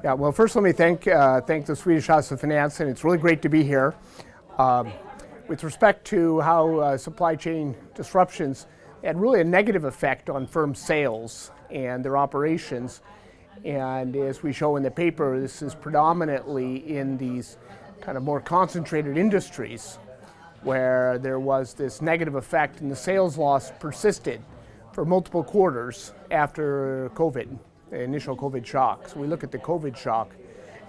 Yeah, well, first let me thank the Swedish House of Finance, and it's really great to be here. With respect to how supply chain disruptions had really a negative effect on firms' sales and their operations, and as we show in the paper, this is predominantly in these kind of more concentrated industries where there was this negative effect and the sales loss persisted for multiple quarters after COVID, the initial COVID shock. So we look at the COVID shock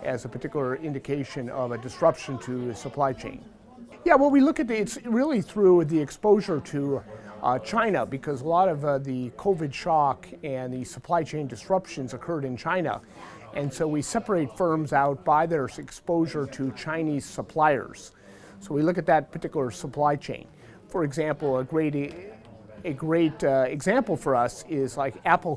as a particular indication of a disruption to the supply chain. Yeah, well, we look at it's really through the exposure to China, because a lot of the COVID shock and the supply chain disruptions occurred in China. And so we separate firms out by their exposure to Chinese suppliers. So we look at that particular supply chain. For example, a great example for us is like Apple,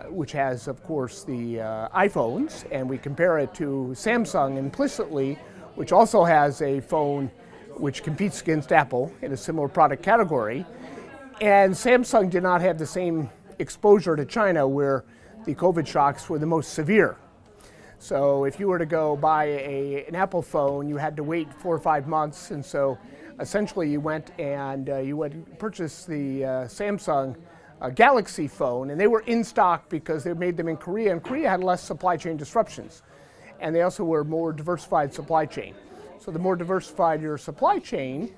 which has, of course, the iPhones, and we compare it to Samsung implicitly, which also has a phone which competes against Apple in a similar product category. And Samsung did not have the same exposure to China, where the COVID shocks were the most severe. So if you were to go buy an Apple phone, you had to wait 4 or 5 months, and so essentially you went and purchase the Samsung Galaxy phone, and they were in stock because they made them in Korea, and Korea had less supply chain disruptions. And they also were more diversified supply chain. So the more diversified your supply chain,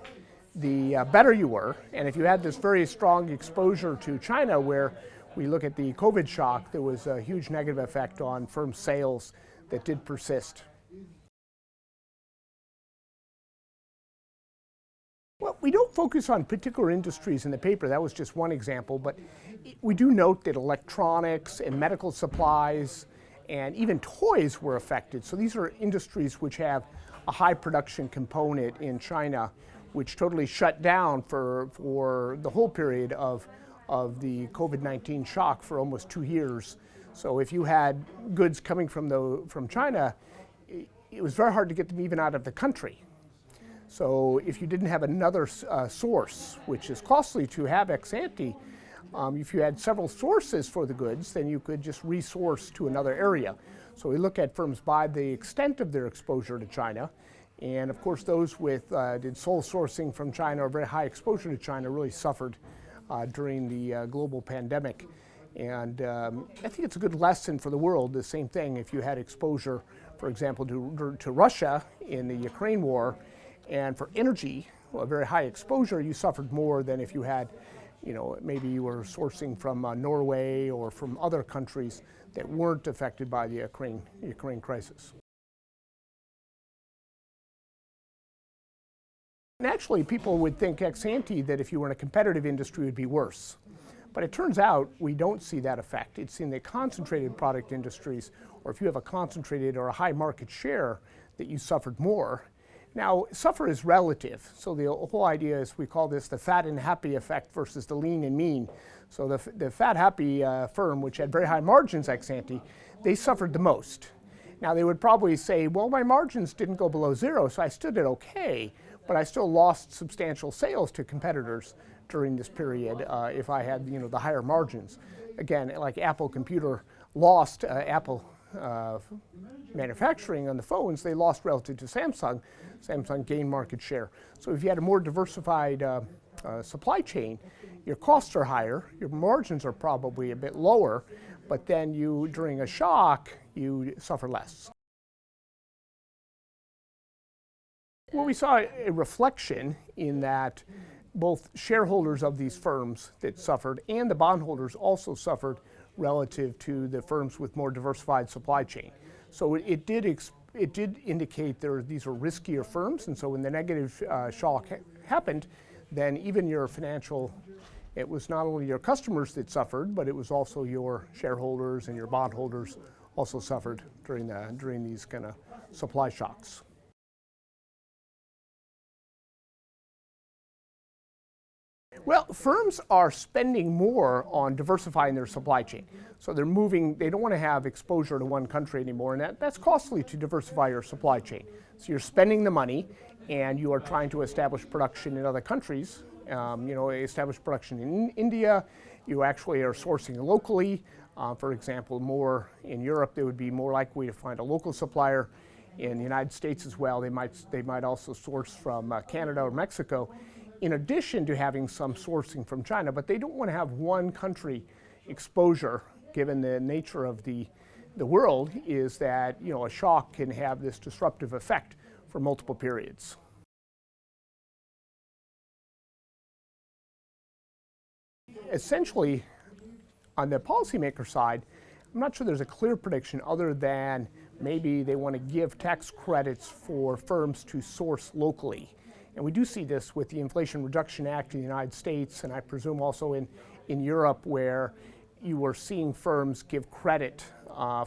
the better you were. And if you had this very strong exposure to China, where we look at the COVID shock, there was a huge negative effect on firm sales that did persist. Well, we don't focus on particular industries in the paper. That was just one example, but we do note that electronics and medical supplies and even toys were affected. So these are industries which have a high production component in China, which totally shut down for the whole period of the COVID-19 shock for almost 2 years. So if you had goods coming from China, it was very hard to get them even out of the country. So if you didn't have another source, which is costly to have ex ante, if you had several sources for the goods, then you could just resource to another area. So we look at firms by the extent of their exposure to China. And of course, those did sole sourcing from China or very high exposure to China really suffered during the global pandemic. And I think it's a good lesson for the world. The same thing if you had exposure, for example, to Russia in the Ukraine war, and for energy, a very high exposure, you suffered more than if you had, maybe you were sourcing from Norway or from other countries that weren't affected by the Ukraine crisis. Naturally, people would think ex ante that if you were in a competitive industry, it would be worse. But it turns out we don't see that effect. It's in the concentrated product industries, or if you have a concentrated or a high market share, that you suffered more. Now, suffer is relative. So the whole idea is we call this the fat and happy effect versus the lean and mean. So the fat happy firm, which had very high margins ex ante, they suffered the most. Now they would probably say, well, my margins didn't go below zero, so I still did okay, but I still lost substantial sales to competitors during this period if I had the higher margins. Again, like Apple Computer lost Apple manufacturing on the phones, they lost relative to Samsung. Samsung gained market share. So if you had a more diversified supply chain, your costs are higher, your margins are probably a bit lower, but then during a shock, you suffer less. Well, we saw a reflection in that both shareholders of these firms that suffered and the bondholders also suffered relative to the firms with more diversified supply chain. So it did indicate these are riskier firms, and so when the negative shock happened, then even your financial, it was not only your customers that suffered, but it was also your shareholders and your bondholders also suffered during these kind of supply shocks. Well, firms are spending more on diversifying their supply chain. So they're moving, they don't want to have exposure to one country anymore, and that's costly to diversify your supply chain. So you're spending the money and you are trying to establish production in other countries. Establish production in India, you actually are sourcing locally. For example, more in Europe, they would be more likely to find a local supplier. In the United States as well, they might also source from Canada or Mexico, in addition to having some sourcing from China. But they don't want to have one country exposure, given the nature of the world, is that a shock can have this disruptive effect for multiple periods. Essentially, on the policymaker side, I'm not sure there's a clear prediction other than maybe they want to give tax credits for firms to source locally. And we do see this with the Inflation Reduction Act in the United States, and I presume also in Europe, where you are seeing firms give credit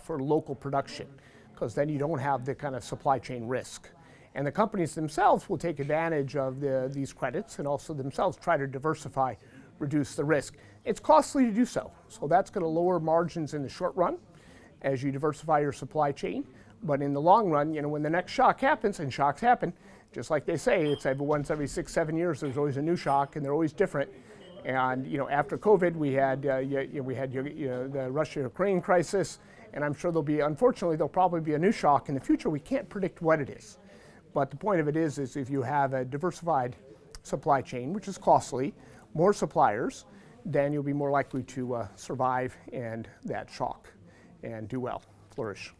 for local production, because then you don't have the kind of supply chain risk. And the companies themselves will take advantage of these credits and also themselves try to diversify, reduce the risk. It's costly to do so. So that's going to lower margins in the short run as you diversify your supply chain. But in the long run, when the next shock happens, and shocks happen, just like they say, it's once every 6-7 years, there's always a new shock, and they're always different. And after COVID, we had the Russia-Ukraine crisis, and I'm sure there'll probably be a new shock in the future. We can't predict what it is. But the point of it is if you have a diversified supply chain, which is costly, more suppliers, then you'll be more likely to survive and that shock and do well, flourish.